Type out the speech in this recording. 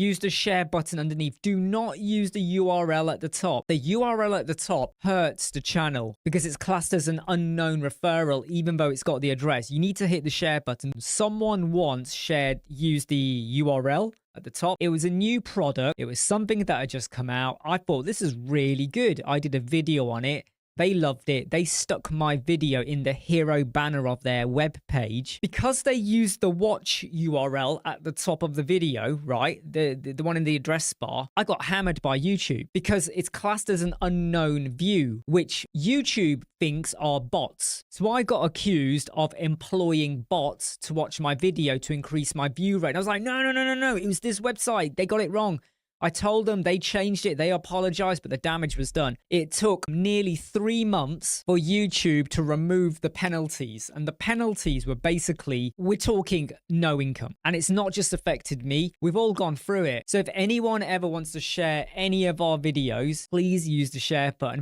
use the share button underneath. Do not use the URL at the top. The URL at the top hurts the channel because it's classed as an unknown referral, even though it's got the address. You need to hit the share button. Someone once used the URL at the top. It was a new product. It was something that had just come out. I thought this is really good. I did a video on it. They loved it. They stuck my video in the hero banner of their web page. Because they used the watch URL at the top of the video, right? The one in the address bar. I got hammered by YouTube because it's classed as an unknown view, which YouTube thinks are bots. So I got accused of employing bots to watch my video to increase my view rate. And I was like, no. It was this website. They got it wrong. I told them, they changed it, they apologized, but the damage was done. It took nearly 3 months for YouTube to remove the penalties. And the penalties were basically, we're talking no income. And it's not just affected me, we've all gone through it. So if anyone ever wants to share any of our videos, please use the share button.